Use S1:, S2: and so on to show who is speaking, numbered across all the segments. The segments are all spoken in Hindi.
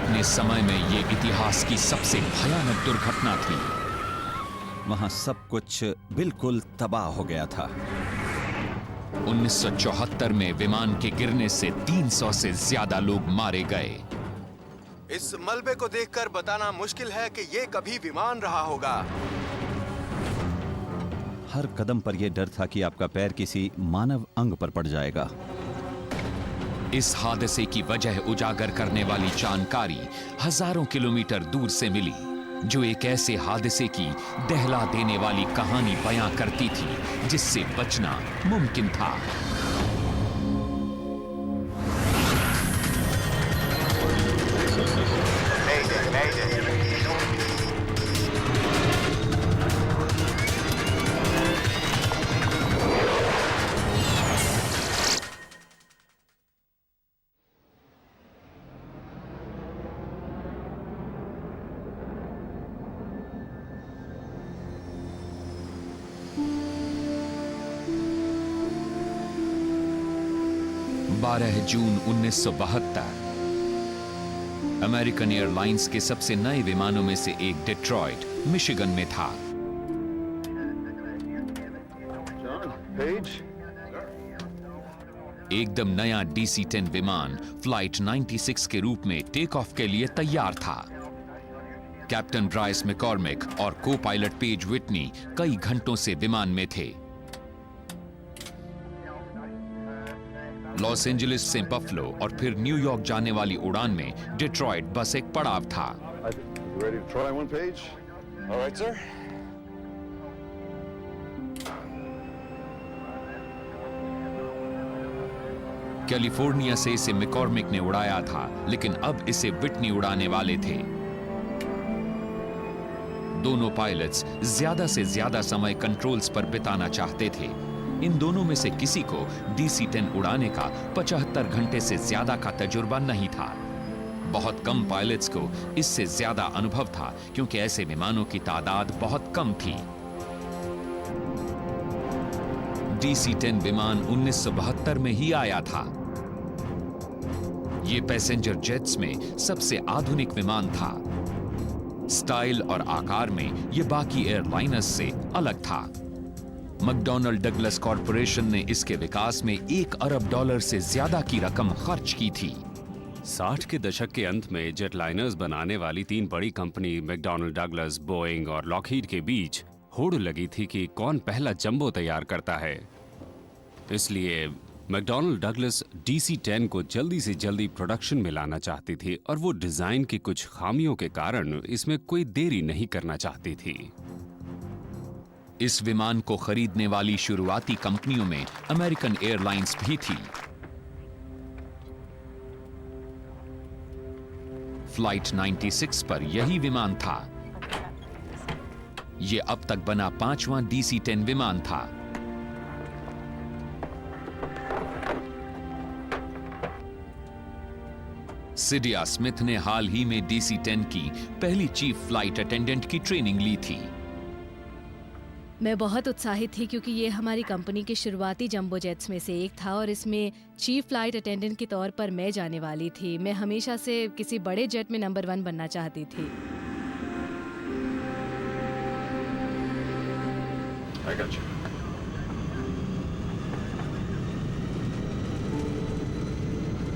S1: अपने समय में ये इतिहास की सबसे भयानक दुर्घटना थी।
S2: वहां सब कुछ बिल्कुल तबाह हो गया था।
S1: 1974 में विमान के गिरने से 300 से ज्यादा लोग मारे गए।
S3: इस मलबे को देखकर बताना मुश्किल है कि ये कभी विमान रहा होगा।
S2: हर कदम पर यह डर था कि आपका पैर किसी मानव अंग पर पड़ जाएगा।
S1: इस हादसे की वजह उजागर करने वाली जानकारी हजारों किलोमीटर दूर से मिली, जो एक ऐसे हादसे की दहला देने वाली कहानी बयां करती थी जिससे बचना मुमकिन था। जून 1972 अमेरिकन एयरलाइंस के सबसे नए विमानों में से एक डेट्रॉयट, मिशिगन में था। एकदम नया DC-10 विमान फ्लाइट 96 के रूप में टेक ऑफ के लिए तैयार था। कैप्टन ब्राइस मैकॉर्मिक और को पायलट पेज विटनी कई घंटों से विमान में थे। लॉस एंजलिस से बफलो और फिर न्यूयॉर्क जाने वाली उड़ान में डेट्रॉयट बस एक पड़ाव था। कैलिफोर्निया से इसे मैकॉर्मिक ने उड़ाया था, लेकिन अब इसे विटनी उड़ाने वाले थे। दोनों पायलट्स ज्यादा से ज्यादा समय कंट्रोल्स पर बिताना चाहते थे। इन दोनों में से किसी को DC-10 उड़ाने का 75 घंटे से ज्यादा का तजुर्बा नहीं था। बहुत कम पायलट्स को इससे ज्यादा अनुभव था, क्योंकि ऐसे विमानों की तादाद बहुत कम थी। DC-10 विमान 1972 में ही आया था। यह पैसेंजर जेट्स में सबसे आधुनिक विमान था। स्टाइल और आकार में यह बाकी एयरलाइनर्स से अलग था। मैकडॉनल्ड डगलस कॉरपोरेशन ने इसके विकास में $1 अरब से ज्यादा की रकम खर्च की थी।
S4: 60 के दशक के अंत में जेटलाइनर्स बनाने वाली 3 बड़ी कंपनी मैकडॉनल्ड डगलस, बोइंग और लॉकहीड के बीच होड़ लगी थी कि कौन पहला जंबो तैयार करता है। इसलिए मैकडॉनल्ड डगलस DC-10 को जल्दी से जल्दी प्रोडक्शन में लाना चाहती थी, और वो डिजाइन की कुछ खामियों के कारण इसमें कोई देरी नहीं करना चाहती थी।
S1: इस विमान को खरीदने वाली शुरुआती कंपनियों में अमेरिकन एयरलाइंस भी थी। फ्लाइट 96 पर यही विमान था। यह अब तक बना 5वां DC-10 विमान था। सिडिया स्मिथ ने हाल ही में DC-10 की पहली चीफ फ्लाइट अटेंडेंट की ट्रेनिंग ली थी।
S5: मैं बहुत उत्साहित थी क्योंकि ये हमारी कंपनी के शुरुआती जंबो जेट्स में से एक था और इसमें चीफ फ्लाइट अटेंडेंट के तौर पर मैं जाने वाली थी। मैं हमेशा से किसी बड़े जेट में नंबर 1 बनना चाहती थी।
S6: I got you.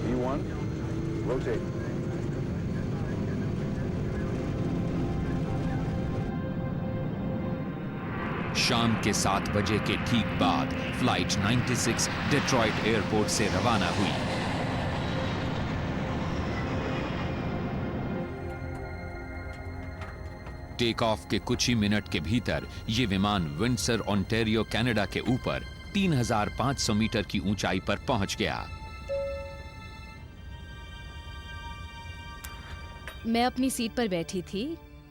S6: B1, rotate.
S1: शाम के 7 बजे के ठीक बाद फ्लाइट 96 डेट्रॉयट एयरपोर्ट से रवाना हुई। टेक ऑफ के कुछ ही मिनट के भीतर यह विमान विंडसर, ओंटारियो, कनाडा के ऊपर 3500 मीटर की ऊंचाई पर पहुंच गया।
S5: मैं अपनी सीट पर बैठी थी।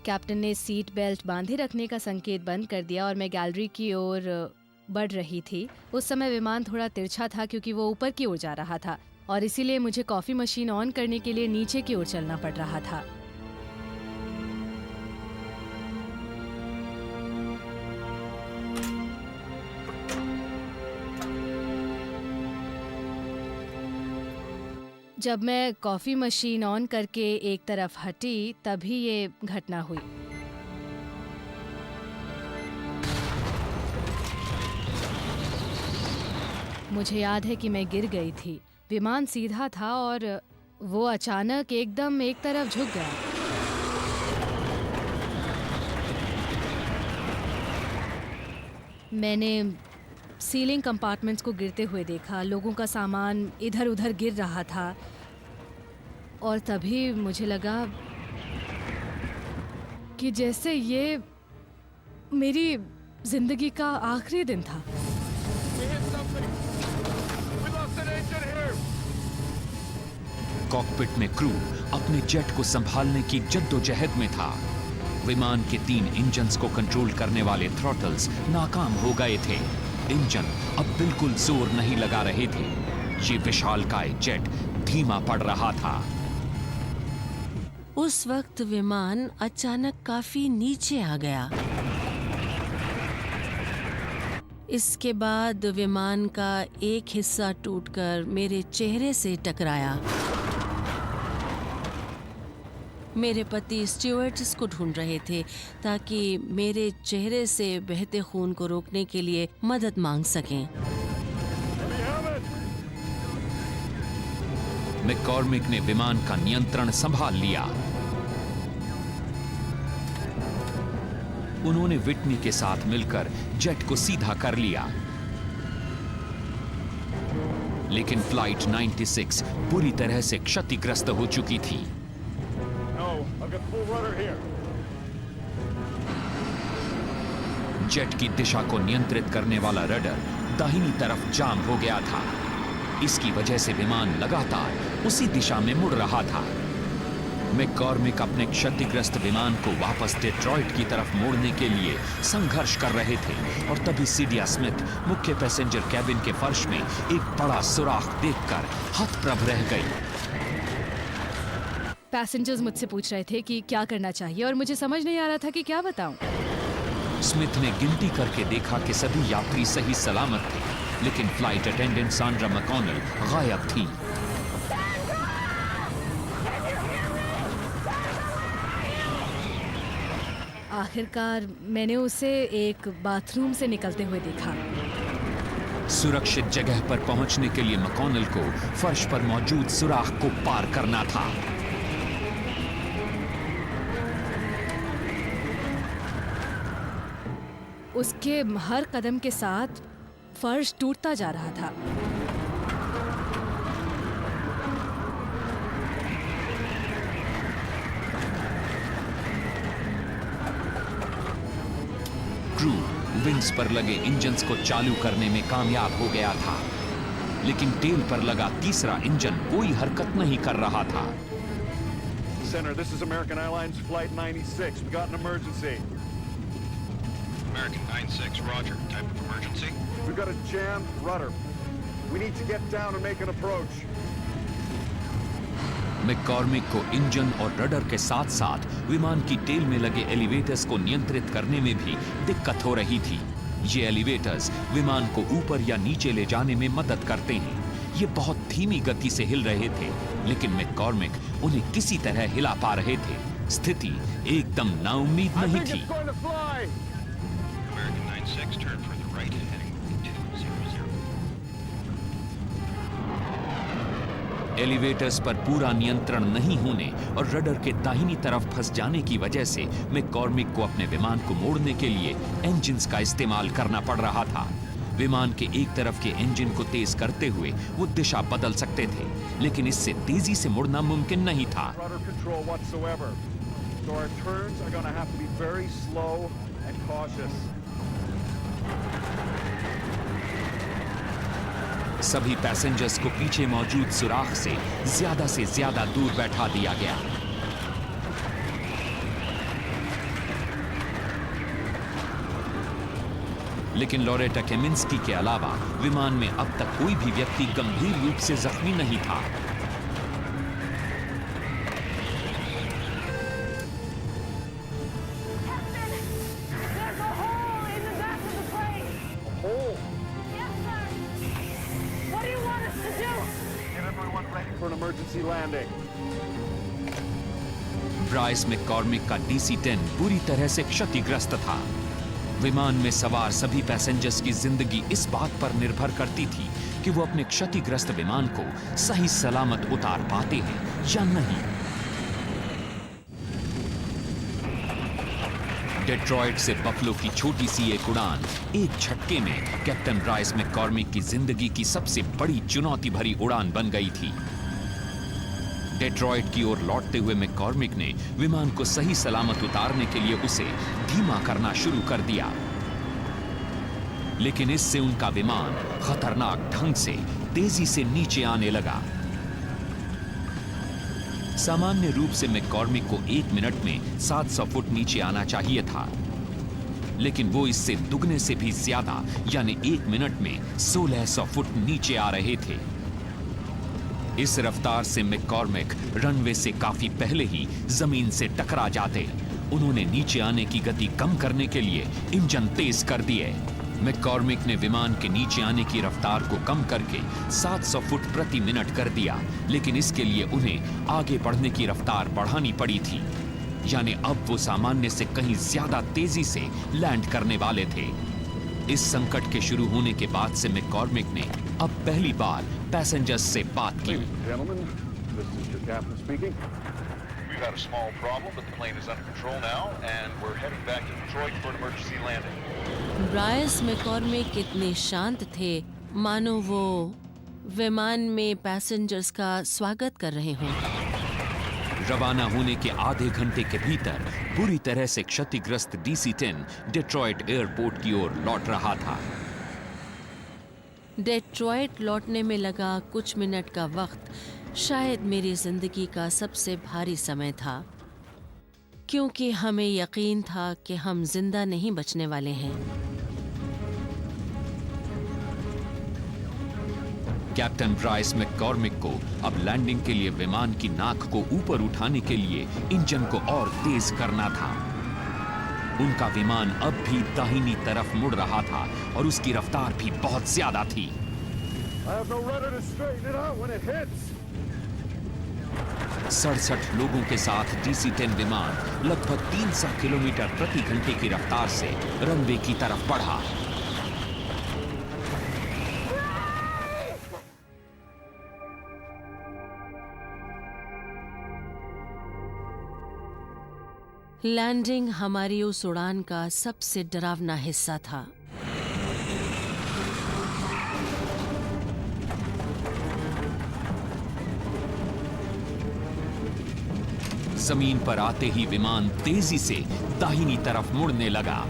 S5: कैप्टन ने सीट बेल्ट बांधे रखने का संकेत बंद कर दिया और मैं गैलरी की ओर बढ़ रही थी। उस समय विमान थोड़ा तिरछा था क्योंकि वो ऊपर की ओर जा रहा था और इसीलिए मुझे कॉफी मशीन ऑन करने के लिए नीचे की ओर चलना पड़ रहा था। जब मैं कॉफ़ी मशीन ऑन करके एक तरफ हटी तभी ये घटना हुई। मुझे याद है कि मैं गिर गई थी। विमान सीधा था और वो अचानक एकदम एक तरफ झुक गया। मैंने सीलिंग कंपार्टमेंट्स को गिरते हुए देखा, लोगों का सामान इधर उधर गिर रहा था और तभी मुझे लगा कि जैसे ये मेरी जिंदगी का आखिरी दिन था।
S1: कॉकपिट में क्रू अपने जेट को संभालने की जद्दोजहद में था। विमान के 3 इंजन्स को कंट्रोल करने वाले थ्रॉटल्स नाकाम हो गए थे। इंजन अब बिल्कुल जोर नहीं लगा रहे थे। ये विशालकाय जेट धीमा पड़ रहा था।
S7: उस वक्त विमान अचानक काफी नीचे आ गया। इसके बाद विमान का एक हिस्सा टूटकर मेरे चेहरे से टकराया। मेरे पति स्टीवर्ड इसको ढूंढ रहे थे ताकि मेरे चेहरे से बहते खून को रोकने के लिए मदद मांग सकें।
S1: मैककॉर्मिक ने विमान का नियंत्रण संभाल लिया। उन्होंने विटनी के साथ मिलकर जेट को सीधा कर लिया, लेकिन फ्लाइट 96 पूरी तरह से क्षतिग्रस्त हो चुकी थी। जेट की दिशा को नियंत्रित करने वाला रडर दाहिनी तरफ जाम हो गया था। इसकी वजह से विमान लगातार उसी दिशा में मुड़ रहा था। मैककॉर्मिक अपने क्षतिग्रस्त विमान को वापस डेट्रॉइट की तरफ मोड़ने के लिए संघर्ष कर रहे थे और तभी सीडिया स्मिथ मुख्य पैसेंजर कैबिन के फर्श में एक बड़ा सुराख देखकर हतप्रभ रह गई।
S5: पैसेंजर्स मुझसे पूछ रहे थे कि क्या करना चाहिए और मुझे समझ नहीं आ रहा था कि क्या बताऊं।
S1: स्मिथ ने गिनती करके देखा कि सभी यात्री सही सलामत थे, लेकिन फ्लाइट अटेंडेंट सांड्रा मैकॉनल गायब थी।
S5: आखिरकार मैंने उसे एक बाथरूम से निकलते हुए देखा।
S1: सुरक्षित जगह पर पहुंचने के लिए मैकॉनल को फर्श पर मौजूद सुराख को पार करना था।
S5: उसके हर कदम के साथ फर्श टूटता जा रहा था।
S1: क्रू विंग्स पर लगे इंजन्स को चालू करने में कामयाब हो गया था, लेकिन टेल पर लगा तीसरा इंजन कोई हरकत नहीं कर रहा था।
S6: Center, this is American Airlines Flight 96. We got an emergency.
S8: American 96, roger. Type of emergency?
S6: We've got a jammed rudder. We need to get down and make an approach.
S1: McCormick को इंजन और रडर के साथ साथ विमान की टेल में लगे एलिवेटर्स को नियंत्रित करने में भी दिक्कत हो रही थी। ये एलिवेटर्स विमान को ऊपर या नीचे ले जाने में मदद करते हैं। ये बहुत धीमी गति से हिल रहे थे, लेकिन मैककॉर्मिक उन्हें किसी तरह हिला पा रहे थे। स्थिति एकदम नाउम्मीद नहीं थी।
S8: American 96, turn for the right, heading 200.
S1: Elevators पर पूरा नियंत्रण नहीं होने और रडर के दाहिनी तरफ फंस जाने की वजह से मैककॉर्मिक को अपने विमान को मोड़ने के लिए इंजन्स का इस्तेमाल करना पड़ रहा था। विमान के एक तरफ के इंजन को तेज करते हुए वो दिशा बदल सकते थे, लेकिन इससे तेजी से मुड़ना मुमकिन नहीं था।
S6: Rudder control whatsoever. So our turns are going to have to be very slow and cautious.
S1: सभी पैसेंजर्स को पीछे मौजूद सुराख से ज्यादा दूर बैठा दिया गया। लेकिन लोरेटा केमिंस्की के अलावा विमान में अब तक कोई भी व्यक्ति गंभीर रूप से जख्मी नहीं था।
S6: emergency landing.
S1: ब्राइस मैककॉर्मिक का DC-10 पूरी तरह से क्षतिग्रस्त था। विमान में सवार सभी पैसेंजर्स की जिंदगी इस बात पर निर्भर करती थी कि वो अपने क्षतिग्रस्त विमान को सही सलामत उतार पाते हैं या नहीं। डेट्रॉइट से बफलो की छोटी सी एक उड़ान एक झटके में कैप्टन ब्राइस मैककॉर्मिक की जिंदगी की सबसे बड़ी चुनौती भरी उड़ान बन गई थी। डेट्रॉइट की ओर लौटते हुए मैककॉर्मिक ने विमान को सही सलामत उतारने के लिए उसे धीमा करना शुरू कर दिया, लेकिन इससे उनका विमान खतरनाक ढंग से तेजी से नीचे आने लगा। सामान्य रूप से मैककॉर्मिक को 1 मिनट में 700 फुट नीचे आना चाहिए था, लेकिन वो इससे दुगने से भी ज्यादा यानी 1 मिनट में 1600 फुट नीचे आ रहे थे। इस रफ्तार से मैककॉर्मिक रनवे से काफी पहले ही जमीन से टकरा जाते। उन्होंने नीचे आने की गति कम करने के लिए इंजन तेज कर दिए। मैककॉर्मिक ने विमान के नीचे आने की रफ्तार को कम करके 700 फुट प्रति मिनट कर दिया, लेकिन इसके लिए उन्हें आगे बढ़ने की रफ्तार बढ़ानी पड़ी थी, यानी अब वो सामान्य से कहीं ज्यादा तेजी से लैंड करने वाले थे। इस संकट के शुरू होने के बाद से मैककॉर्मिक ने अब पहली बार पैसेंजर्स से बात की।
S6: Gentlemen, this is your captain speaking.
S9: We've had a small problem, but the plane is under control now, and we're heading back to Detroit for an emergency landing.
S7: Bryce McCormick कितने शांत थे, मानो वो विमान में पैसेंजर्स का स्वागत कर रहे हों।
S1: रवाना होने के आधे घंटे के भीतर बुरी तरह से क्षतिग्रस्त DC-10 डेट्रॉइट एयरपोर्ट की ओर लौट रहा था।
S7: डेट्रॉइट लौटने में लगा कुछ मिनट का वक्त शायद मेरी जिंदगी का सबसे भारी समय था, क्योंकि हमें यकीन था कि हम जिंदा नहीं बचने वाले हैं।
S1: कैप्टन ब्राइस मैककॉर्मिक को अब लैंडिंग के लिए विमान की नाक को ऊपर उठाने के लिए इंजन को और तेज करना था। उनका विमान अब भी दाहिनी तरफ मुड़ रहा था और उसकी रफ्तार भी बहुत ज्यादा थी।
S6: I have no rudder to straighten it out when it hits.
S1: 67 लोगों के साथ DC-10 विमान लगभग 300 किलोमीटर प्रति घंटे की रफ्तार से रनवे की तरफ बढ़ा।
S7: लैंडिंग हमारी उस उड़ान का सबसे डरावना हिस्सा था।
S1: जमीन पर आते ही विमान तेजी से दाहिनी तरफ मुड़ने लगा।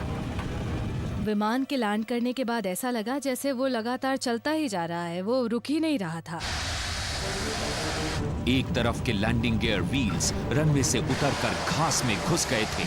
S5: विमान के लैंड करने के बाद ऐसा लगा जैसे वो लगातार चलता ही जा रहा है, वो रुक ही नहीं रहा था।
S1: एक तरफ के लैंडिंग गियर व्हील्स रनवे से उतरकर घास में घुस गए थे।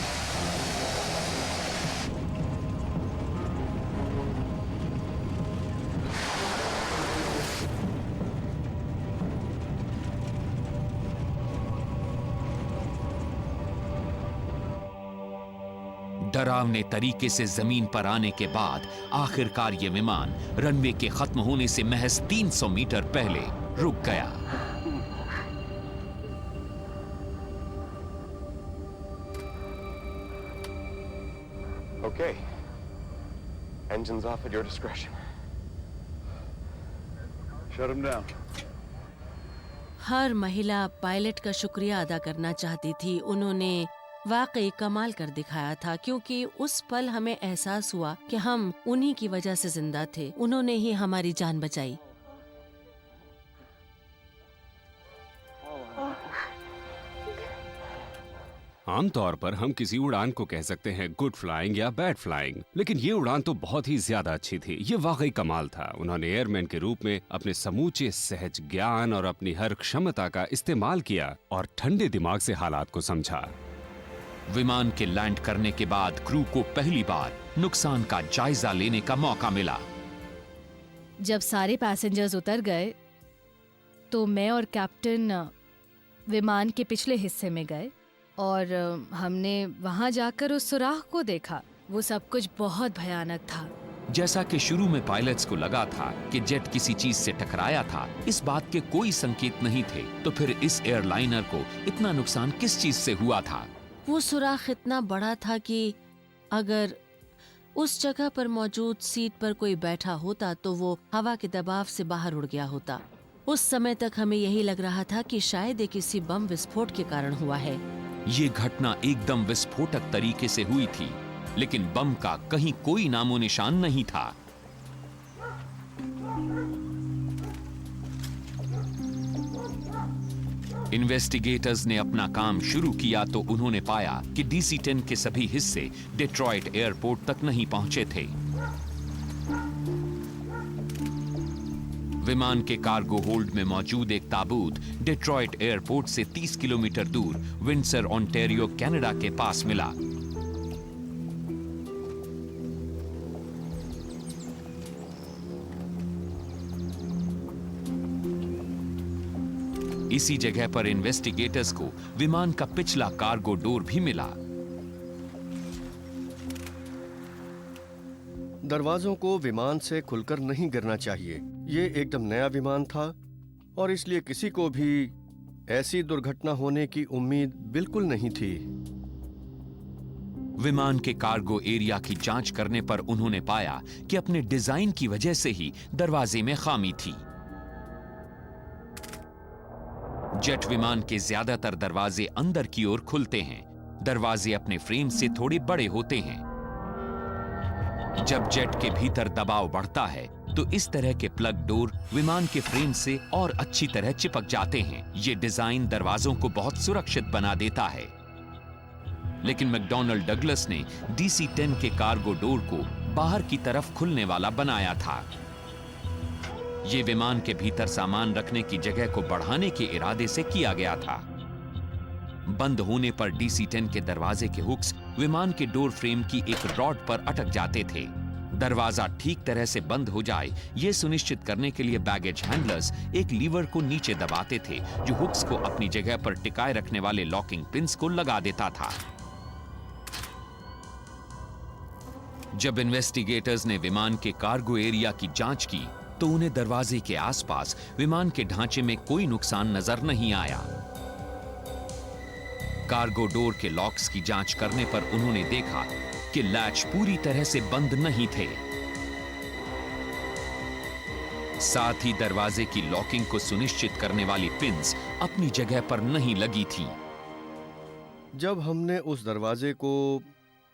S1: डरावने तरीके से जमीन पर आने के बाद आखिरकार ये विमान रनवे के खत्म होने से महज 300 मीटर पहले रुक गया।
S3: Okay. Engines off at your discretion.
S6: Shut him down.
S7: हर महिला पायलट का शुक्रिया अदा करना चाहती थी। उन्होंने वाकई कमाल कर दिखाया था, क्योंकि उस पल हमें एहसास हुआ कि हम उन्हीं की वजह से जिंदा थे। उन्होंने ही हमारी जान बचाई।
S4: आमतौर पर हम किसी उड़ान को कह सकते हैं गुड फ्लाइंग या बैड फ्लाइंग, लेकिन ये उड़ान तो बहुत ही ज्यादा अच्छी थी। ये वाकई कमाल था। उन्होंने एयरमैन के रूप में अपने समूचे सहज ज्ञान और अपनी हर क्षमता का इस्तेमाल किया और ठंडे दिमाग से हालात को समझा।
S1: विमान के लैंड करने के बाद क्रू को पहली बार नुकसान का जायजा लेने का मौका मिला।
S5: जब सारे पैसेंजर्स उतर गए तो मैं और कैप्टन विमान के पिछले हिस्से में गए और हमने वहां जाकर उस सुराख को देखा। वो सब कुछ बहुत भयानक था।
S1: जैसा कि शुरू में पायलट्स को लगा था कि जेट किसी चीज से टकराया था, इस बात के कोई संकेत नहीं थे, तो फिर इस एयरलाइनर को इतना नुकसान किस चीज से हुआ था?
S7: वो सुराख इतना बड़ा था कि अगर उस जगह पर मौजूद सीट पर कोई बैठा होता तो वो हवा के दबाव से बाहर उड़ गया होता। उस समय तक हमें यही लग रहा था कि शायद ये किसी बम विस्फोट के कारण हुआ है।
S1: ये घटना एकदम विस्फोटक तरीके से हुई थी, लेकिन बम का कहीं कोई नामो निशान नहीं था। इन्वेस्टिगेटर्स ने अपना काम शुरू किया तो उन्होंने पाया कि DC-10 के सभी हिस्से डेट्रॉइट एयरपोर्ट तक नहीं पहुंचे थे। विमान के कार्गो होल्ड में मौजूद एक ताबूत डेट्रॉइट एयरपोर्ट से 30 किलोमीटर दूर विंडसर, ओंटारियो, कनाडा के पास मिला। इसी जगह पर इन्वेस्टिगेटर्स को विमान का पिछला कार्गो डोर भी मिला।
S10: दरवाजों को विमान से खुलकर नहीं गिरना चाहिए। ये एकदम नया विमान था और इसलिए किसी को भी ऐसी दुर्घटना होने की उम्मीद बिल्कुल नहीं थी।
S1: विमान के कार्गो एरिया की जांच करने पर उन्होंने पाया कि अपने डिजाइन की वजह से ही दरवाजे में खामी थी। जेट विमान के ज्यादातर दरवाजे अंदर की ओर खुलते हैं। दरवाजे अपने फ्रेम से थोड़े बड़े होते हैं। जब जेट के भीतर दबाव बढ़ता है तो इस तरह के प्लग डोर विमान के फ्रेम से और अच्छी तरह चिपक जाते हैं। ये डिजाइन दरवाजों को बहुत सुरक्षित बना देता है। लेकिन मैकडॉनल्ड डगलस ने DC-10 के कार्गो डोर को बाहर की तरफ खुलने वाला बनाया था। ये विमान के भीतर सामान रखने की जगह को बढ़ाने के इरादे से किया गया था। बंद होने पर DC-10 के दरवाजे के हुक्स विमान के डोर फ्रेम की एक रॉड पर अटक जाते थे। दरवाजा ठीक तरह से बंद हो जाए ये सुनिश्चित करने के लिए बैगेज हैंडलर्स एक लीवर को नीचे दबाते थे जो हुक्स को अपनी जगह पर टिकाए रखने वाले लॉकिंग पिंस को लगा देता था। जब इन्वेस्टिगेटर्स ने विमान के कार्गो एरिया की जांच की तो उन्हें दरवाजे के आसपास विमान के ढांचे में कोई नुकसान नजर नहीं आया। कार्गो डोर के लॉक्स की जांच करने पर उन्होंने देखा कि लैच पूरी तरह से बंद नहीं थे। साथ ही दरवाजे की लॉकिंग को सुनिश्चित करने वाली पिन्स अपनी जगह पर नहीं लगी थी।
S10: जब हमने उस दरवाजे को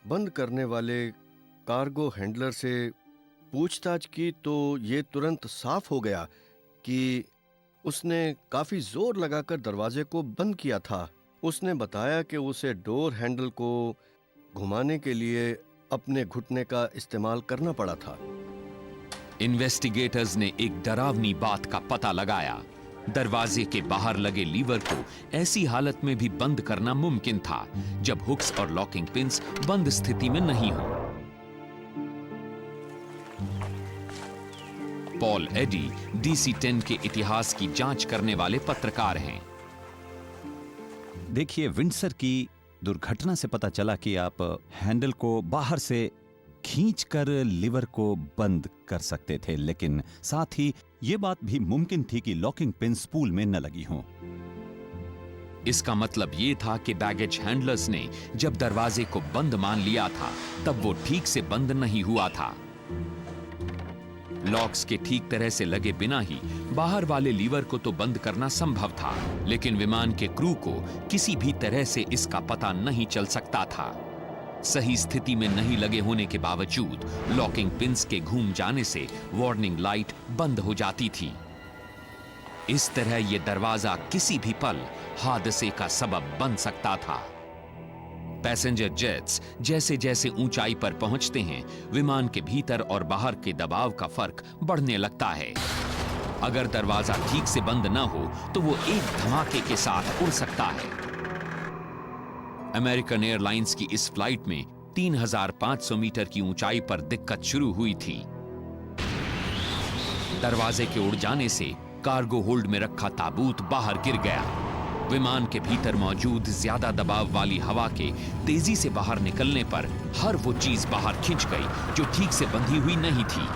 S10: बंद करने वाले कार्गो हैंडलर से पूछताछ की तो ये तुरंत साफ हो गया कि उसने काफी जोर लगाकर दरवाजे को बंद किया था। उसने बताया कि उसे डोर हैंडल को घुमाने के लिए अपने घुटने का इस्तेमाल करना पड़ा था।
S1: इन्वेस्टिगेटर्स ने एक डरावनी बात का पता लगाया। दरवाजे के बाहर लगे लीवर को ऐसी हालत में भी बंद करना मुमकिन था जब हुक्स और लॉकिंग पिन्स बंद स्थिति में नहीं हो। पॉल एडी DC-10 के इतिहास की जांच करने वाले पत्रकार हैं।
S2: देखिए, विंडसर की दुर्घटना से पता चला कि आप हैंडल को बाहर से खींचकर लीवर को बंद कर सकते थे, लेकिन साथ ही यह बात भी मुमकिन थी कि लॉकिंग पिन स्पूल में न लगी हो।
S1: इसका मतलब यह था कि बैगेज हैंडलर्स ने जब दरवाजे को बंद मान लिया था तब वो ठीक से बंद नहीं हुआ था। लॉक्स के ठीक तरह से लगे बिना ही बाहर वाले लीवर को तो बंद करना संभव था, लेकिन विमान के क्रू को किसी भी तरह से इसका पता नहीं चल सकता था। सही स्थिति में नहीं लगे होने के बावजूद लॉकिंग पिन्स के घूम जाने से वार्निंग लाइट बंद हो जाती थी। इस तरह यह दरवाजा किसी भी पल हादसे का सबब बन सकता था। पैसेंजर जेट्स जैसे जैसे ऊंचाई पर पहुंचते हैं, विमान के भीतर और बाहर के दबाव का फर्क बढ़ने लगता है। अगर दरवाजा ठीक से बंद ना हो तो वो एक धमाके के साथ उड़ सकता है। अमेरिकन एयरलाइंस की इस फ्लाइट में 3,500 मीटर की ऊंचाई पर दिक्कत शुरू हुई थी। दरवाजे के उड़ जाने से कार्गो होल्ड में रखा ताबूत बाहर गिर गया। विमान के भीतर मौजूद ज्यादा दबाव वाली हवा के तेजी से बाहर निकलने पर हर वो चीज बाहर खिंच गई जो ठीक से बंधी हुई नहीं थी।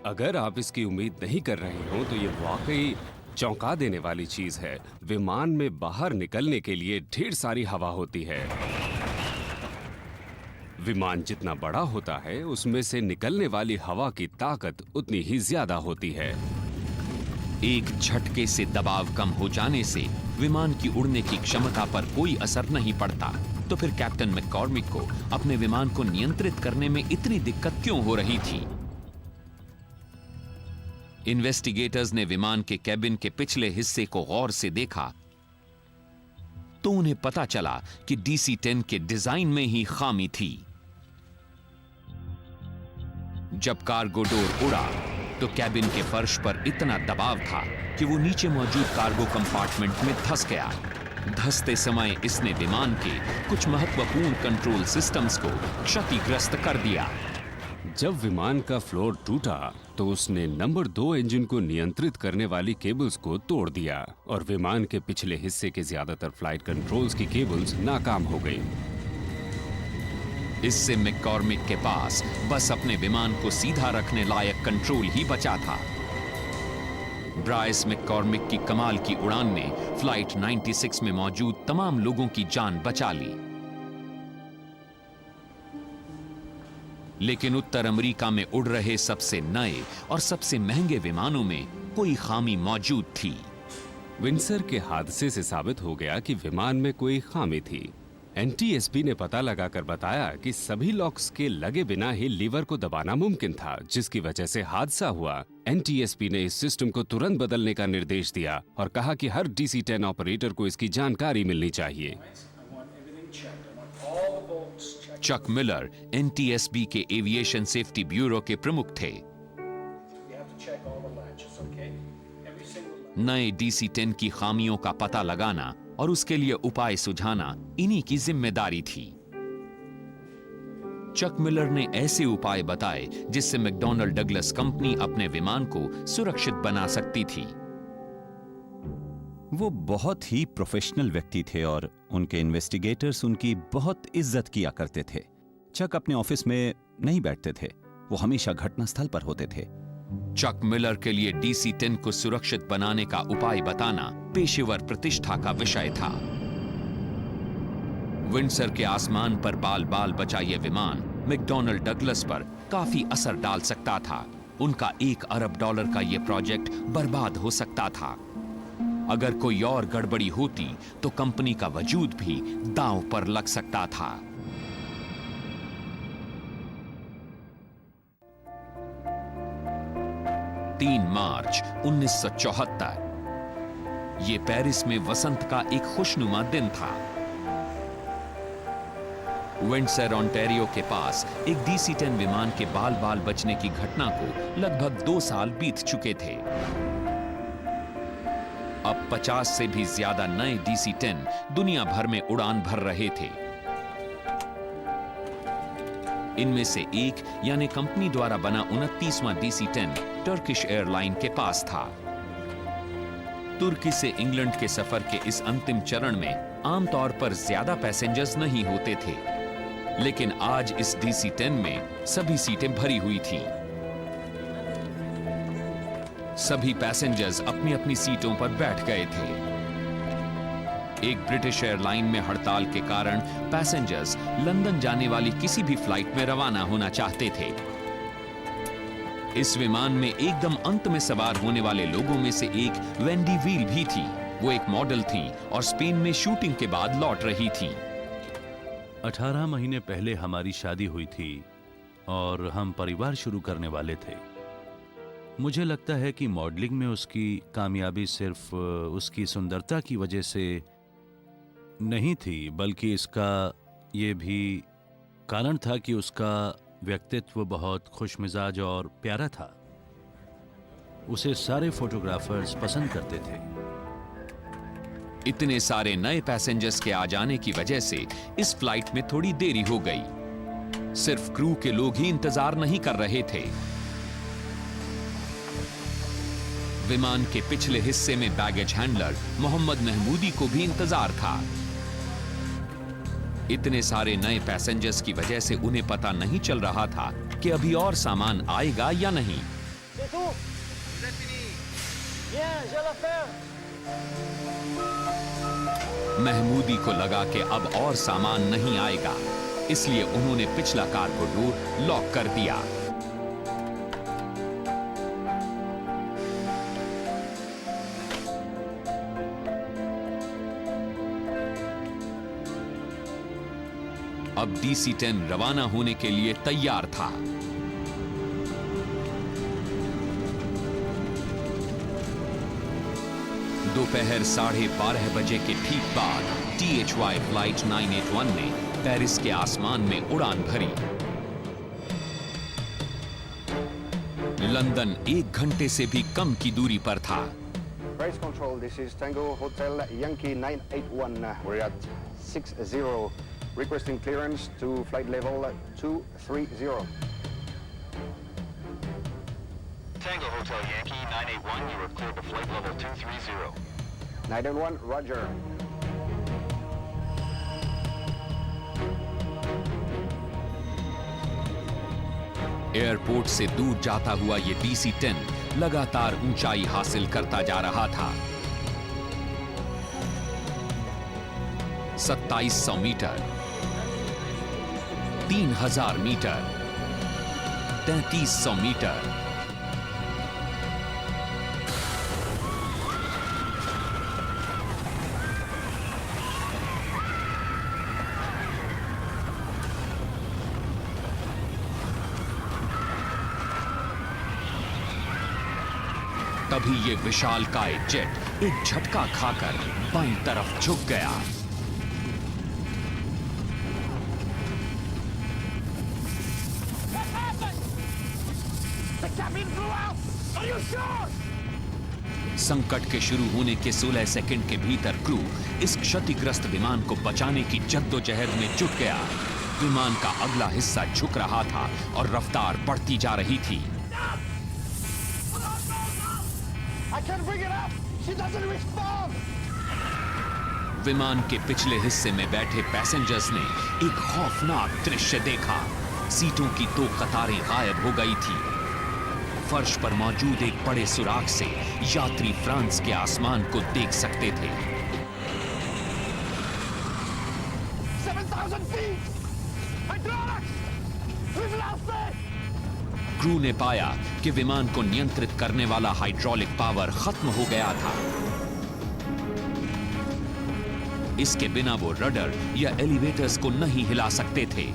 S4: अगर आप इसकी उम्मीद नहीं कर रहे हो तो ये वाकई चौंका देने वाली चीज है। विमान में बाहर निकलने के लिए ढेर सारी हवा होती है। विमान जितना बड़ा होता है उसमें से निकलने वाली हवा की ताकत उतनी ही ज्यादा होती है।
S1: एक झटके से दबाव कम हो जाने से विमान की उड़ने की क्षमता पर कोई असर नहीं पड़ता। तो फिर कैप्टन मैककॉर्मिक को अपने विमान को नियंत्रित करने में इतनी दिक्कत क्यों हो रही थी? इन्वेस्टिगेटर्स ने विमान के कैबिन के पिछले हिस्से को गौर से देखा तो उन्हें पता चला कि DC-10 के डिजाइन में ही खामी थी। जब कार्गो डोर उड़ा तो कैबिन के फर्श पर इतना दबाव था कि वो नीचे मौजूद कार्गो कंपार्टमेंट में धंस गया। धंसते समय इसने विमान के कुछ महत्वपूर्ण कंट्रोल सिस्टम्स को क्षतिग्रस्त कर दिया।
S4: जब विमान का फ्लोर टूटा तो उसने नंबर 2 इंजन को नियंत्रित करने वाली केबल्स को तोड़ दिया और विमान के पिछले हिस्से के ज्यादातर फ्लाइट कंट्रोल्स की केबल्स नाकाम हो गई।
S1: इससे मैककॉर्मिक के पास बस अपने विमान को सीधा रखने लायक कंट्रोल ही बचा था। ब्राइस मैककॉर्मिक की कमाल की उड़ान ने फ्लाइट 96 में मौजूद तमाम लोगों की जान बचा ली। लेकिन उत्तर अमेरिका में उड़ रहे सबसे नए और सबसे महंगे विमानों में कोई खामी मौजूद थी।
S4: विंडसर के हादसे से साबित हो गया कि विमान में कोई खामी थी। NTSB ने पता लगाकर बताया कि सभी लॉक्स के लगे बिना ही लीवर को दबाना मुमकिन था, जिसकी वजह से हादसा हुआ। NTSB ने इस सिस्टम को तुरंत बदलने का निर्देश दिया और कहा कि हर DC-10 ऑपरेटर को इसकी जानकारी मिलनी चाहिए।
S1: चक मिलर NTSB के एविएशन सेफ्टी ब्यूरो के प्रमुख थे। नए DC-10 की खामियों का पता लगाना और उसके लिए उपाय सुझाना इन्हीं की जिम्मेदारी थी। चक मिलर ने ऐसे उपाय बताए जिससे मैकडॉनल्ड डगलस कंपनी अपने विमान को सुरक्षित बना सकती थी।
S2: वो बहुत ही प्रोफेशनल व्यक्ति थे और उनके इन्वेस्टिगेटर्स उनकी बहुत इज्जत किया करते थे। चक अपने ऑफिस में नहीं बैठते थे, वो हमेशा घटनास्थल पर होते थे।
S1: चक मिलर के लिए DC-10 को सुरक्षित बनाने का उपाय बताना पेशेवर प्रतिष्ठा का विषय था। विंडसर के आसमान पर बाल बाल बचा यह विमान मैकडॉनल्ड डगलस पर काफी असर डाल सकता था। उनका $1 अरब का यह प्रोजेक्ट बर्बाद हो सकता था। अगर कोई और गड़बड़ी होती तो कंपनी का वजूद भी दांव पर लग सकता था। मार्च 1974 ये पेरिस में वसंत का एक खुशनुमा दिन था। विंडसर ऑन्टेरियो के पास एक DC-10 विमान के बाल बाल बचने की घटना को लगभग 2 साल बीत चुके थे। अब 50 से भी ज्यादा नए DC-10 दुनिया भर में उड़ान भर रहे थे। इनमें से एक यानी कंपनी द्वारा बना 29वां DC-10 टर्किश एयरलाइन के पास था। तुर्की से इंग्लैंड के सफर के इस अंतिम चरण में आमतौर पर ज्यादा पैसेंजर्स नहीं होते थे, लेकिन आज इस DC-10 में सभी सीटें भरी हुई थीं। सभी पैसेंजर्स अपनी अपनी सीटों पर बैठ गए थे। एक ब्रिटिश एयरलाइन में हड़ताल के कारण पैसेंजर्स लंदन जाने वाली किसी भी फ्लाइट में रवाना होना चाहते थे। इस विमान में एकदम अंत में सवार होने वाले लोगों में से एक वेंडी व्हील भी थी। वो एक मॉडल थी और स्पेन में शूटिंग के बाद लौट रही थी।
S11: 18 महीने पहले हमारी शादी हुई थी और हम परिवार शुरू करने वाले थे। मुझे लगता है कि मॉडलिंग में उसकी कामयाबी सिर्फ उसकी सुंदरता की वजह से नहीं थी, बल्कि इसका ये भी कारण था कि उसका व्यक्तित्व बहुत खुशमिजाज और प्यारा था। उसे सारे फोटोग्राफर्स पसंद करते थे।
S1: इतने सारे नए पैसेंजर्स के आ जाने की वजह से इस फ्लाइट में थोड़ी देरी हो गई। सिर्फ क्रू के लोग ही इंतजार नहीं कर रहे थे। विमान के पिछले हिस्से में बैगेज हैंडलर मोहम्मद महमूदी को भी इंतजार था। इतने सारे नए पैसेंजर्स की वजह से उन्हें पता नहीं चल रहा था कि अभी और सामान आएगा या नहीं। महमूदी को लगा कि अब और सामान नहीं आएगा, इसलिए उन्होंने पिछला कार्गो डोर लॉक कर दिया। अब DC-10 रवाना होने के लिए तैयार था। दोपहर 12:30 बजे के ठीक बाद THY फ्लाइट 981 ने पेरिस के आसमान में उड़ान भरी। लंदन 1 घंटे से भी कम की दूरी पर था।
S12: Race control, this is Tango Hotel Yankee 981. We're at 60, requesting clearance to flight level 230.
S9: Tango Hotel Yankee 981, you are cleared to flight level 230.
S12: 981, Roger.
S1: Airport से दूर जाता हुआ ये DC-10 लगातार ऊंचाई हासिल करता जा रहा था। 2700 मीटर, 3000 मीटर, 3300 मीटर। तभी ये विशालकाय जेट एक झटका खाकर बाईं तरफ झुक गया। संकट के शुरू होने के 16 सेकंड के भीतर क्रू इस क्षतिग्रस्त विमान को बचाने की जद्दोजहद में जुट गया। विमान का अगला हिस्सा झुक रहा था और रफ्तार बढ़ती जा रही थी। विमान के पिछले हिस्से में बैठे पैसेंजर्स ने एक खौफनाक दृश्य देखा। सीटों की 2 कतारें गायब हो गई थी। फर्श पर मौजूद एक बड़े सुराख से यात्री फ्रांस के आसमान को देख सकते थे।
S12: 7,000 feet! Hydraulics! We've lost it!
S1: Crew ने पाया कि विमान को नियंत्रित करने वाला हाइड्रोलिक पावर खत्म हो गया था। इसके बिना वो रडर या एलिवेटर्स को नहीं हिला सकते थे।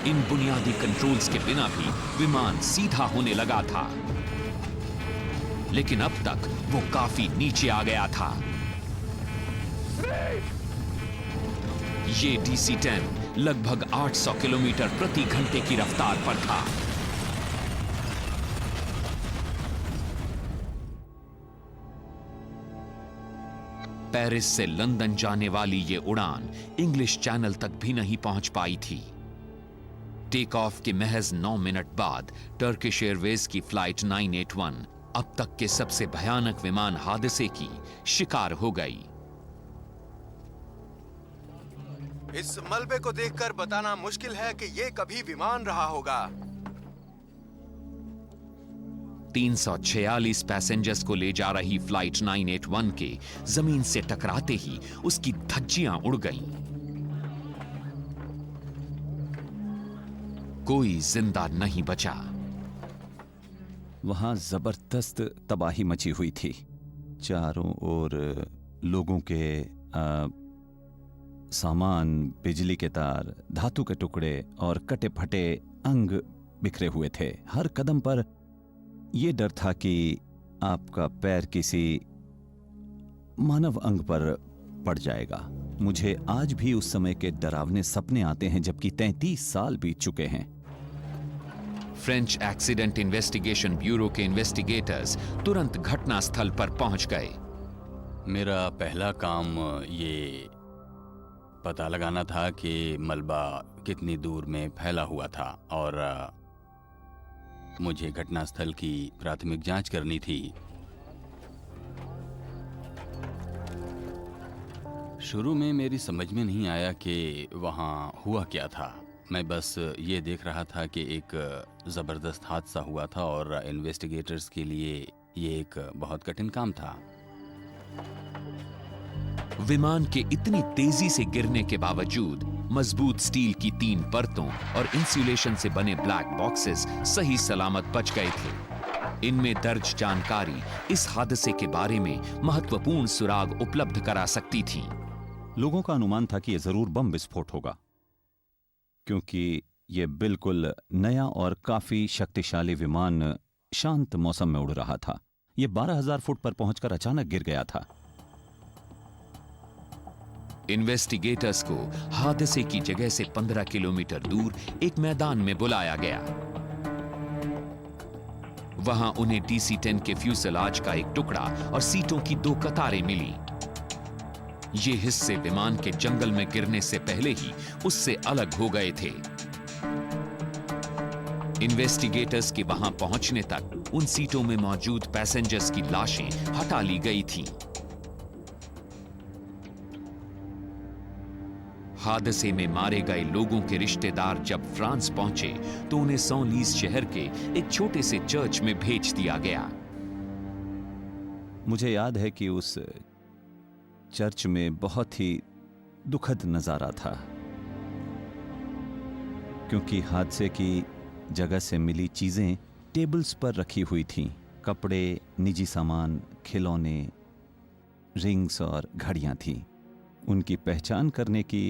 S1: इन बुनियादी कंट्रोल्स के बिना भी विमान सीधा होने लगा था, लेकिन अब तक वो काफी नीचे आ गया था। ये DC-10 लगभग 800 किलोमीटर प्रति घंटे की रफ्तार पर था। पेरिस से लंदन जाने वाली ये उड़ान इंग्लिश चैनल तक भी नहीं पहुंच पाई थी। टेक ऑफ के महज 9 मिनट बाद टर्किश एयरवेज की फ्लाइट 981 अब तक के सबसे भयानक विमान हादसे की शिकार हो गई।
S3: इस मलबे को देखकर बताना मुश्किल है कि ये कभी विमान रहा होगा।
S1: 346 पैसेंजर्स को ले जा रही फ्लाइट 981 के जमीन से टकराते ही उसकी धज्जियां उड़ गईं। कोई जिंदा नहीं बचा।
S2: वहां जबरदस्त तबाही मची हुई थी। चारों ओर लोगों के सामान, बिजली के तार, धातु के टुकड़े और कटे फटे अंग बिखरे हुए थे। हर कदम पर यह डर था कि आपका पैर किसी मानव अंग पर पड़ जाएगा। मुझे आज भी उस समय के डरावने सपने आते हैं, जबकि 33 साल बीत चुके हैं।
S1: फ्रेंच एक्सीडेंट इन्वेस्टिगेशन ब्यूरो के इन्वेस्टिगेटर्स तुरंत घटनास्थल पर पहुंच गए।
S13: मेरा पहला काम ये पता लगाना था कि मलबा कितनी दूर में फैला हुआ था और मुझे घटनास्थल की प्राथमिक जांच करनी थी। शुरू में मेरी समझ में नहीं आया कि वहाँ हुआ क्या था। मैं बस ये देख रहा था कि एक ज़बरदस्त हादसा हुआ था और इन्वेस्टिगेटर्स के लिए ये एक बहुत कठिन काम था।
S1: विमान के इतनी तेजी से गिरने के बावजूद मजबूत स्टील की 3 परतों और इंसुलेशन से बने ब्लैक बॉक्सेस सही सलामत बच गए थे। इनमें दर्ज जानकारी इस हादसे के बारे में महत्वपूर्ण सुराग उपलब्ध करा सकती थी।
S2: लोगों का अनुमान था कि यह जरूर बम विस्फोट होगा, क्योंकि यह बिल्कुल नया और काफी शक्तिशाली विमान शांत मौसम में उड़ रहा था। यह 12,000 फुट पर पहुंचकर अचानक गिर गया था।
S1: इन्वेस्टिगेटर्स को हादसे की जगह से 15 किलोमीटर दूर एक मैदान में बुलाया गया। वहां उन्हें DC-10 के फ्यूसलाज का एक टुकड़ा और सीटों की 2 कतारें मिली। ये हिस्से विमान के जंगल में गिरने से पहले ही उससे अलग हो गए थे। इन्वेस्टिगेटर्स के वहां पहुंचने तक उन सीटों में मौजूद पैसेंजर्स की लाशें हटा ली गई थीं। हादसे में मारे गए लोगों के रिश्तेदार जब फ्रांस पहुंचे तो उन्हें सौलीस शहर के एक छोटे से चर्च में भेज दिया गया।
S2: मुझे याद है कि उस चर्च में बहुत ही दुखद नजारा था, क्योंकि हादसे की जगह से मिली चीजें टेबल्स पर रखी हुई थीं। कपड़े, निजी सामान, खिलौने, रिंग्स और घड़ियां थीं। उनकी पहचान करने की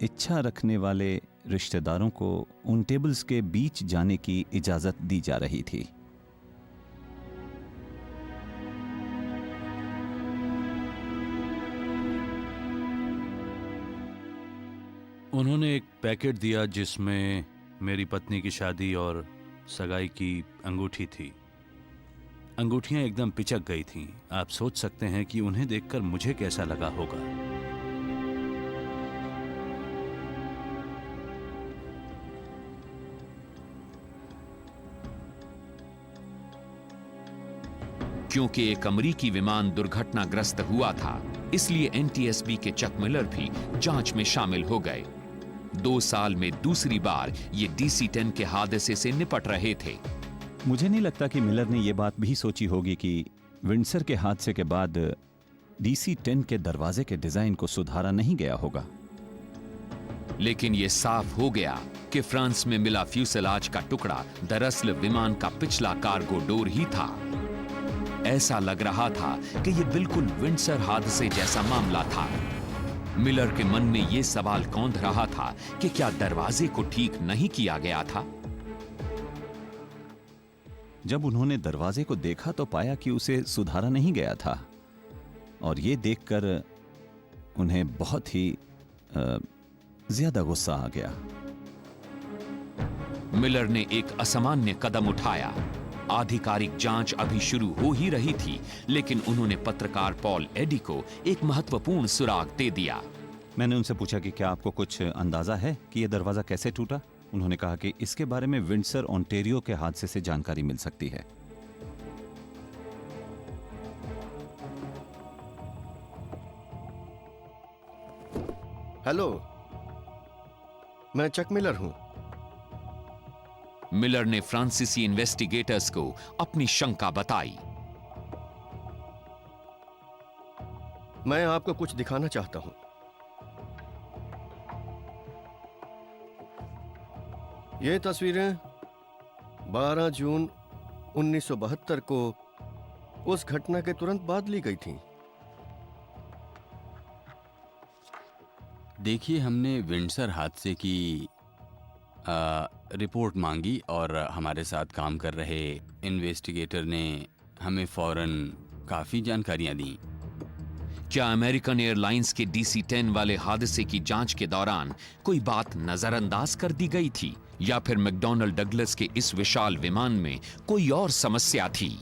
S2: इच्छा रखने वाले रिश्तेदारों को उन टेबल्स के बीच जाने की इजाजत दी जा रही थी।
S11: उन्होंने एक पैकेट दिया जिसमें मेरी पत्नी की शादी और सगाई की अंगूठी थी। अंगूठियां एकदम पिचक गई थीं। आप सोच सकते हैं कि उन्हें देखकर मुझे कैसा लगा होगा।
S1: क्योंकि एक अमरीकी विमान दुर्घटनाग्रस्त हुआ था, इसलिए NTSB के चक मिलर भी जांच में शामिल हो गए। 2 साल में दूसरी बार ये DC-10 के हादसे से निपट रहे थे।
S2: मुझे नहीं लगता कि मिलर ने यह बात भी सोची होगी कि विंडसर के हादसे के बाद DC-10 के दरवाजे के डिजाइन को सुधारा नहीं गया होगा।
S1: लेकिन यह साफ हो गया कि फ्रांस में मिला फ्यूसलाज का टुकड़ा दरअसल विमान का पिछला कार्गो डोर ही था। ऐसा लग रहा था कि यह बिल्कुल विंडसर हादसे जैसा मामला था। मिलर के मन में यह सवाल कौंध रहा था कि क्या दरवाजे को ठीक नहीं किया गया था।
S2: जब उन्होंने दरवाजे को देखा तो पाया कि उसे सुधारा नहीं गया था, और ये देखकर उन्हें बहुत ही ज्यादा गुस्सा आ गया।
S1: मिलर ने एक असामान्य कदम उठाया। आधिकारिक जांच अभी शुरू हो ही रही थी, लेकिन उन्होंने पत्रकार पॉल एडी को एक महत्वपूर्ण सुराग दे दिया।
S2: मैंने उनसे पूछा कि क्या आपको कुछ अंदाजा है कि यह दरवाजा कैसे टूटा। उन्होंने कहा कि इसके बारे में विंडसर, ओंटारियो के हादसे से जानकारी मिल सकती है।
S10: हेलो, मैं चक मिलर हूं।
S1: मिलर ने फ्रांसीसी इन्वेस्टिगेटर्स को अपनी शंका बताई।
S10: मैं आपको कुछ दिखाना चाहता हूं। ये तस्वीरें 12 जून 1972 को उस घटना के तुरंत बाद ली गई थीं।
S13: देखिए, हमने विंडसर हादसे की रिपोर्ट मांगी और हमारे साथ काम कर रहे इन्वेस्टिगेटर ने हमें फौरन काफ़ी जानकारियां दी।
S1: क्या अमेरिकन एयरलाइंस के DC-10 वाले हादसे की जांच के दौरान कोई बात नजरअंदाज कर दी गई थी, या फिर मैकडॉनल्ड डगलस के इस विशाल विमान में कोई और समस्या थी?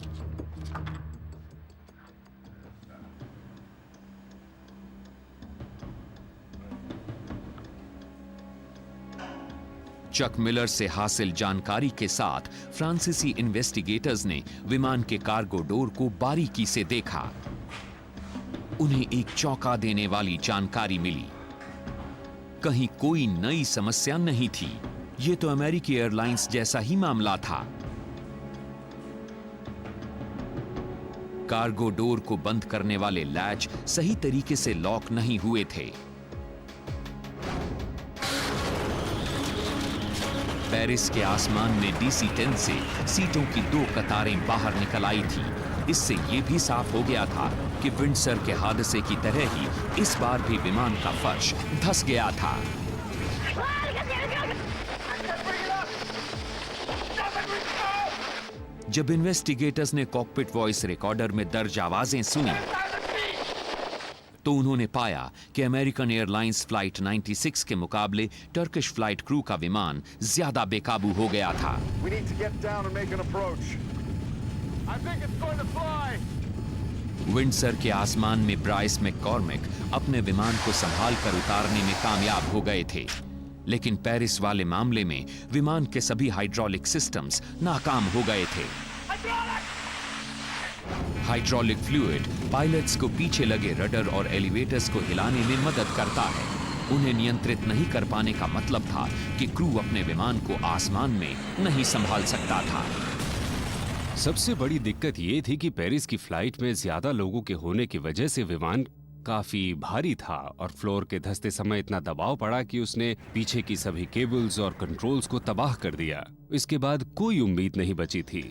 S1: चक मिलर से हासिल जानकारी के साथ फ्रांसीसी इन्वेस्टिगेटर्स ने विमान के कार्गो डोर को बारीकी से देखा। उन्हें एक चौंका देने वाली जानकारी मिली। कहीं कोई नई समस्या नहीं थी, ये तो अमेरिकी एयरलाइंस जैसा ही मामला था। कार्गो डोर को बंद करने वाले लैच सही तरीके से लॉक नहीं हुए थे। पेरिस के आसमान में DC-10 से सीटों की 2 कतारें बाहर निकल आई थी। इससे यह भी साफ हो गया था कि विंडसर के हादसे की तरह ही इस बार भी विमान का फर्श धंस गया था। जब इन्वेस्टिगेटर्स ने कॉकपिट वॉइस रिकॉर्डर में दर्ज आवाजें सुनी तो उन्होंने पाया कि अमेरिकन एयरलाइंस फ्लाइट 96 के मुकाबले टर्किश फ्लाइट क्रू का विमान ज्यादा बेकाबू हो गया था।
S6: We need to get down and make an approach. I think it's going to fly.
S1: Windsor के आसमान में ब्राइस मैककॉर्मिक अपने विमान को संभाल कर उतारने में कामयाब हो गए थे, लेकिन पेरिस वाले मामले में विमान के सभी हाइड्रोलिक सिस्टम्स नाकाम हो गए थे। हाइड्रोलिक फ्लूइड पायलट्स को पीछे लगे रडर और एलिवेटर्स को हिलाने में मदद करता है। उन्हें नियंत्रित नहीं कर पाने का मतलब था कि क्रू अपने विमान को आसमान में नहीं संभाल सकता था।
S4: सबसे बड़ी दिक्कत ये थी कि पेरिस की फ्लाइट में ज्यादा लोगों के होने की वजह से विमान काफी भारी था और फ्लोर के धंसते समय इतना दबाव पड़ा कि उसने पीछे की सभी केबल्स और कंट्रोल्स को तबाह कर दिया। इसके बाद कोई उम्मीद नहीं बची थी।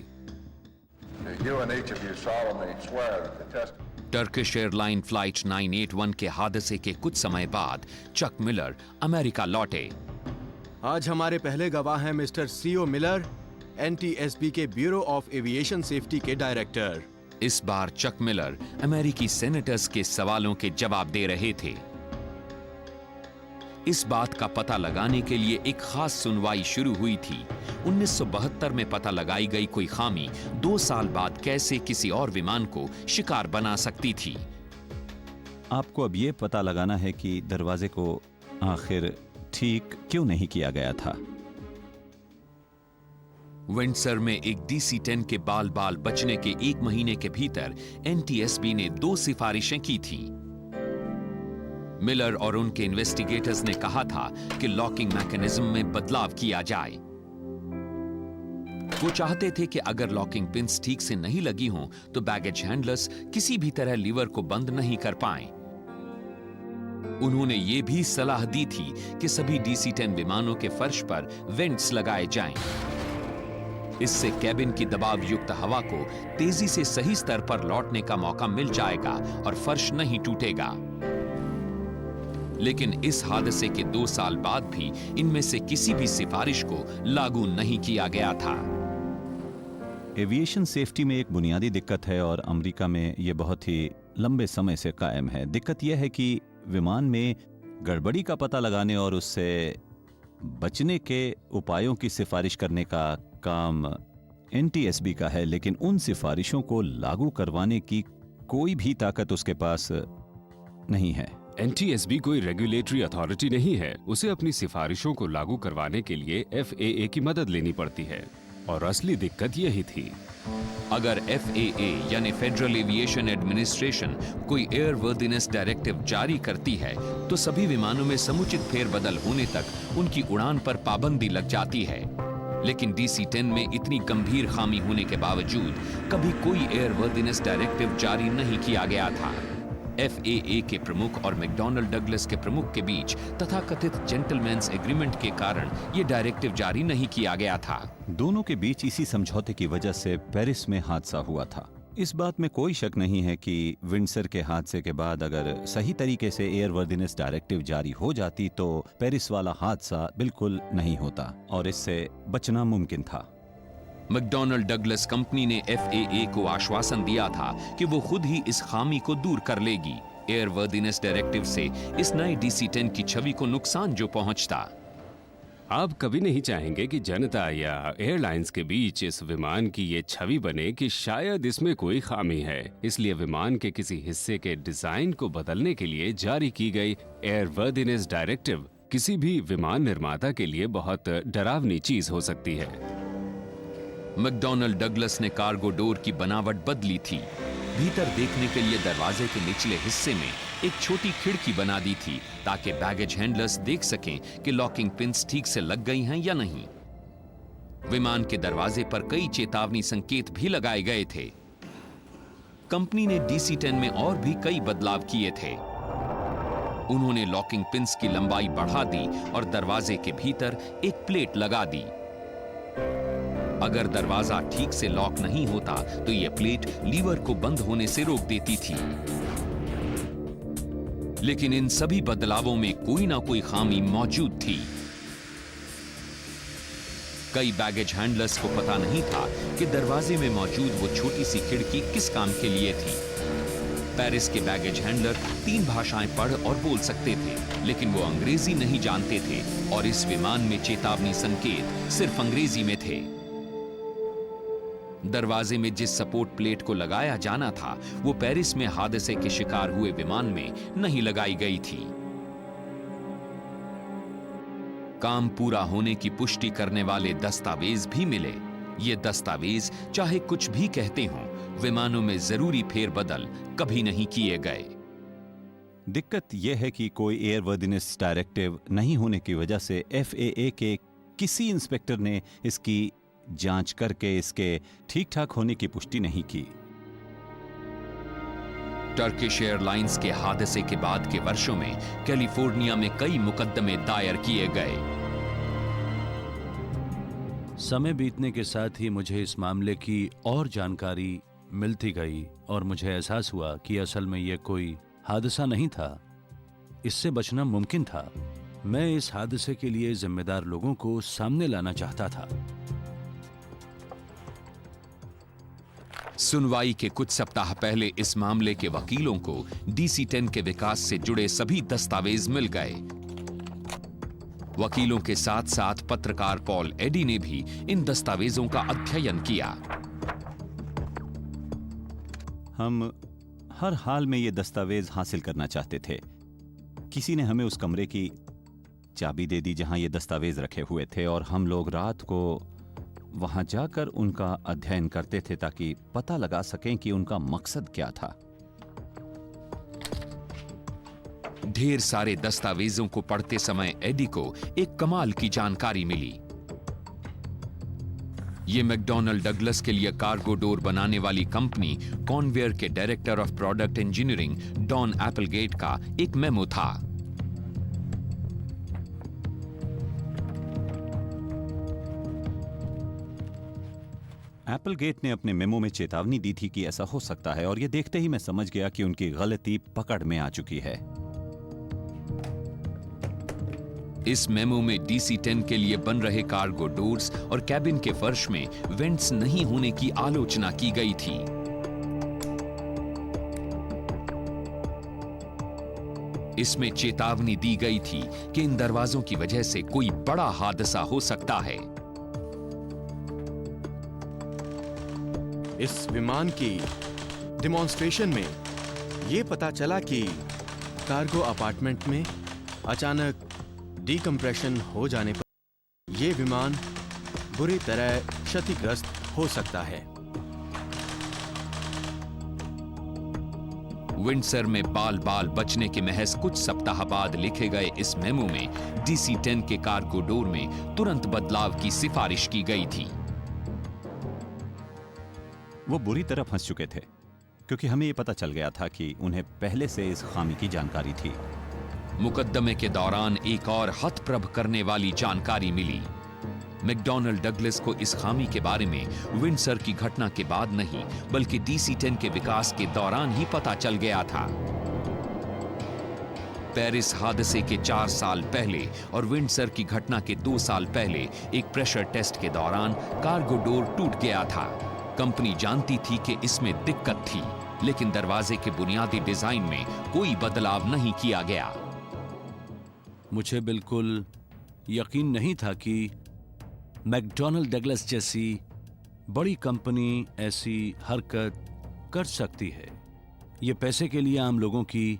S1: टर्किश एयरलाइन फ्लाइट 981 के हादसे के कुछ समय बाद चक मिलर अमेरिका लौटे।
S3: आज हमारे पहले गवाह हैं मिस्टर सीओ मिलर, NTSB के ब्यूरो ऑफ एविएशन सेफ्टी के डायरेक्टर।
S1: इस बार चक मिलर अमेरिकी सेनेटर्स के सवालों के जवाब दे रहे थे। इस बात का पता लगाने के लिए एक खास सुनवाई शुरू हुई थी। 1972 में पता लगाई गई कोई खामी 2 साल बाद कैसे किसी और विमान को शिकार बना सकती थी।
S2: आपको अब ये पता लगाना है कि दरवाजे को आखिर ठीक क्यों नहीं किया गया था।
S1: विंडसर में एक DC-10 के बाल बचने के 1 महीने के भीतर NTSB ने 2 सिफारिशें की थी। मिलर और उनके इन्वेस्टिगेटर्स ने कहा था कि लॉकिंग मैकेनिज्म में बदलाव किया जाए। वो चाहते थे कि अगर लॉकिंग पिन्स ठीक से नहीं लगी हों तो बैगेज हैंडलर्स किसी भी तरह लीवर को बंद नहीं कर पाएं। उन्होंने ये भी सलाह दी थी कि सभी DC-10 विमानों के फर्श पर वेंट्स लगाए जाएं। इससे कैबिन की दबाव युक्त हवा को तेजी से सही स्तर पर लौटने का मौका मिल जाएगा और फर्श नहीं टूटेगा। लेकिन इस हादसे के 2 साल बाद भी इनमें से किसी भी सिफारिश को लागू नहीं किया गया था।
S2: एविएशन सेफ्टी में एक बुनियादी दिक्कत है और अमेरिका में यह बहुत ही लंबे समय से कायम है। दिक्कत यह है कि विमान में गड़बड़ी का पता लगाने और उससे बचने के उपायों की सिफारिश करने का काम NTSB का है, लेकिन उन सिफारिशों को लागू करवाने की कोई भी ताकत उसके पास नहीं है।
S4: NTSB कोई रेगुलेटरी अथॉरिटी नहीं है। उसे अपनी सिफारिशों को लागू करवाने के लिए FAA की मदद लेनी पड़ती है और असली दिक्कत यही थी।
S1: अगर FAA यानी फेडरल एविएशन एडमिनिस्ट्रेशन कोई एयरवर्दिनेस डायरेक्टिव जारी करती है तो सभी विमानों में समुचित फेरबदल होने तक उनकी उड़ान पर पाबंदी लग जाती है। लेकिन DC-10 में इतनी गंभीर खामी होने के बावजूद कभी कोई एयरवर्दिनेस डायरेक्टिव जारी नहीं किया गया था। FAA के प्रमुख और मैकडॉनल्ड डगलस के प्रमुख के बीच तथाकथित जेंटलमैन्स एग्रीमेंट के कारण यह डायरेक्टिव जारी नहीं किया गया था।
S2: दोनों के बीच इसी समझौते की वजह से पेरिस में हादसा हुआ था। इस बात में कोई शक नहीं है कि विंडसर के हादसे के बाद अगर सही तरीके से एयरवर्दिनेस डायरेक्टिव जारी हो जाती तो पेरिस वाला हादसा बिल्कुल नहीं होता और इससे बचना मुमकिन था।
S1: मैकडॉनल्ड डगलस कंपनी ने FAA को आश्वासन दिया था कि वो खुद ही इस खामी को दूर कर लेगी। एयरवर्दिनेस डायरेक्टिव से इस नए DC-10 की छवि को नुकसान जो पहुंचता।
S4: आप कभी नहीं चाहेंगे कि जनता या एयरलाइंस के बीच इस विमान की ये छवि बने कि शायद इसमें कोई खामी है। इसलिए विमान के किसी हिस्से के डिजाइन को बदलने के लिए जारी की गई एयरवर्दिनेस डायरेक्टिव किसी भी विमान निर्माता के लिए बहुत डरावनी चीज हो सकती है।
S1: मैकडॉनल्ड डगलस ने कार्गो डोर की बनावट बदली थी। भीतर देखने के लिए दरवाजे के निचले हिस्से में एक छोटी खिड़की बना दी थी ताकि बैगेज हैंडलर्स देख सकें कि लॉकिंग पिन्स ठीक से लग गई हैं या नहीं। विमान के दरवाजे पर कई चेतावनी संकेत भी लगाए गए थे। कंपनी ने DC-10 में और भी कई बदलाव किए थे। उन्होंने लॉकिंग पिन्स की लंबाई बढ़ा दी और दरवाजे के भीतर एक प्लेट लगा दी। अगर दरवाजा ठीक से लॉक नहीं होता तो यह प्लेट लीवर को बंद होने से रोक देती थी। लेकिन इन सभी बदलावों में कोई ना कोई खामी मौजूद थी। कई बैगेज हैंडलर्स को पता नहीं था कि दरवाजे में मौजूद वो छोटी सी खिड़की किस काम के लिए थी। पेरिस के बैगेज हैंडलर 3 भाषाएं पढ़ और बोल सकते थे, लेकिन वो अंग्रेजी नहीं जानते थे और इस विमान में चेतावनी संकेत सिर्फ अंग्रेजी में थे। दरवाजे में जिस सपोर्ट प्लेट को लगाया जाना था वो पेरिस में हादसे के शिकार हुए विमान में नहीं लगाई गई थी। काम पूरा होने की पुष्टि करने वाले दस्तावेज भी मिले। ये दस्तावेज चाहे कुछ भी कहते हों, विमानों में जरूरी फेरबदल कभी नहीं किए गए।
S2: दिक्कत यह है कि कोई एयरवर्दिनेस डायरेक्टिव नहीं होने की वजह से FAA के किसी इंस्पेक्टर ने इसकी जांच करके इसके ठीक-ठाक होने की पुष्टि नहीं की।
S1: टर्किश एयरलाइंस के हादसे के बाद के वर्षों में कैलिफोर्निया में कई मुकदमे दायर किए गए।
S11: समय बीतने के साथ ही मुझे इस मामले की और जानकारी मिलती गई और मुझे एहसास हुआ कि असल में यह कोई हादसा नहीं था। इससे बचना मुमकिन था। मैं इस हादसे के लिए जिम्मेदार लोगों को सामने लाना चाहता था।
S1: सुनवाई के कुछ सप्ताह पहले इस मामले के वकीलों को DC-10 के विकास से जुड़े सभी दस्तावेज मिल गए। वकीलों के साथ साथ पत्रकार पॉल एडी ने भी इन दस्तावेजों का अध्ययन किया।
S2: हम हर हाल में ये दस्तावेज हासिल करना चाहते थे। किसी ने हमें उस कमरे की चाबी दे दी जहां ये दस्तावेज रखे हुए थे और हम लोग रात को वहां जाकर उनका अध्ययन करते थे ताकि पता लगा सकें कि उनका मकसद क्या था।
S1: ढेर सारे दस्तावेजों को पढ़ते समय एडी को एक कमाल की जानकारी मिली। ये मैकडॉनल्ड डगलस के लिए कार्गो डोर बनाने वाली कंपनी कॉन्वेयर के director of product engineering Don Applegate का एक मेमो था।
S2: एप्पलगेट ने अपने मेमो में चेतावनी दी थी कि ऐसा हो सकता है और यह देखते ही मैं समझ गया कि उनकी गलती पकड़ में आ चुकी है।
S1: इस मेमो में DC-10 के लिए बन रहे कार्गो डोर्स और कैबिन के फर्श में वेंट्स नहीं होने की आलोचना की गई थी। इसमें चेतावनी दी गई थी कि इन दरवाजों की वजह से कोई बड़ा हादसा हो सकता है।
S3: इस विमान की डिमॉन्स्ट्रेशन में यह पता चला कि कार्गो अपार्टमेंट में अचानक डिकम्प्रेशन हो जाने पर यह विमान बुरी तरह क्षतिग्रस्त हो सकता है।
S1: विंडसर में बाल बाल बचने के महज कुछ सप्ताह बाद लिखे गए इस मेमो में DC-10 के कार्गो डोर में तुरंत बदलाव की सिफारिश की गई थी।
S2: वो बुरी तरह फंस चुके थे क्योंकि हमें ये पता चल गया था कि उन्हें पहले से इस खामी की जानकारी थी।
S1: मुकदमे के दौरान एक और हतप्रभ करने वाली जानकारी मिली। मैकडॉनल्ड डगलस को इस खामी के बारे में विंडसर की घटना के बाद नहीं बल्कि DC-10 के विकास के दौरान ही पता चल गया था। पेरिस हादसे के 4 साल पहले और विंडसर की घटना के 2 साल पहले एक प्रेशर टेस्ट के दौरान कार्गो डोर टूट गया था। कंपनी जानती थी कि इसमें दिक्कत थी, लेकिन दरवाजे के बुनियादी डिजाइन में कोई बदलाव नहीं किया गया।
S11: मुझे बिल्कुल यकीन नहीं था कि मैकडॉनल्ड डगलस जैसी बड़ी कंपनी ऐसी हरकत कर सकती है। ये पैसे के लिए आम लोगों की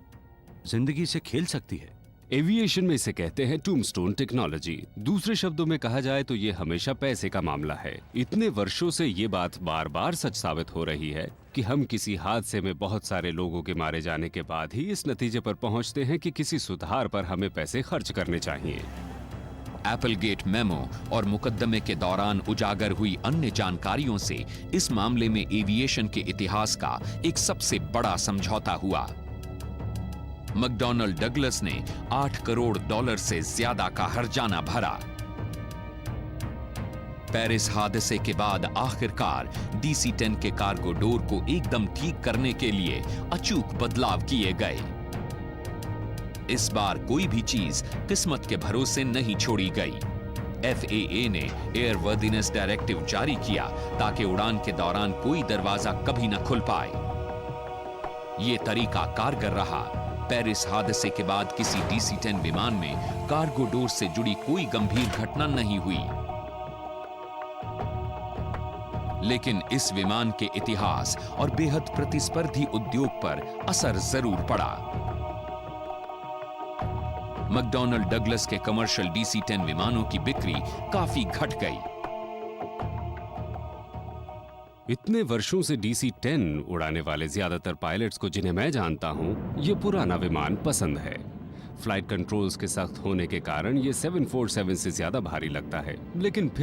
S11: जिंदगी से खेल सकती है।
S4: एविएशन में इसे कहते हैं टूमस्टोन टेक्नोलॉजी। दूसरे शब्दों में कहा जाए तो ये हमेशा पैसे का मामला है। इतने वर्षों से ये बात बार बार सच साबित हो रही है कि हम किसी हादसे में बहुत सारे लोगों के मारे जाने के बाद ही इस नतीजे पर पहुंचते हैं कि किसी सुधार पर हमें पैसे खर्च करने चाहिए।
S1: एप्पलगेट मेमो और मुकदमे के दौरान उजागर हुई अन्य जानकारियों से इस मामले में एविएशन के इतिहास का एक सबसे बड़ा समझौता हुआ। मैकडॉनल्ड डगलस ने $8 करोड़ से ज्यादा का हर्जाना भरा। पेरिस हादसे के बाद आखिरकार DC-10 के कार्गो डोर को एकदम ठीक करने के लिए अचूक बदलाव किए गए। इस बार कोई भी चीज किस्मत के भरोसे नहीं छोड़ी गई। FAA ने एयरवर्दीनेस डायरेक्टिव जारी किया ताकि उड़ान के दौरान कोई दरवाजा कभी न खुल पाए। ये तरीका कारगर रहा। पेरिस हादसे के बाद किसी DC-10 विमान में कार्गो डोर से जुड़ी कोई गंभीर घटना नहीं हुई, लेकिन इस विमान के इतिहास और बेहद प्रतिस्पर्धी उद्योग पर असर जरूर पड़ा। मैकडॉनल्ड डगलस के कमर्शियल DC-10 विमानों की बिक्री काफी घट गई।
S4: इतने वर्षों से DC-10 उड़ाने वाले ज्यादातर पायलट्स को जिन्हें मैं जानता हूं, ये पुराना विमान पसंद है। फ्लाइट कंट्रोल्स के सख्त होने के कारण ये 747 से ज्यादा भारी लगता है, लेकिन फिर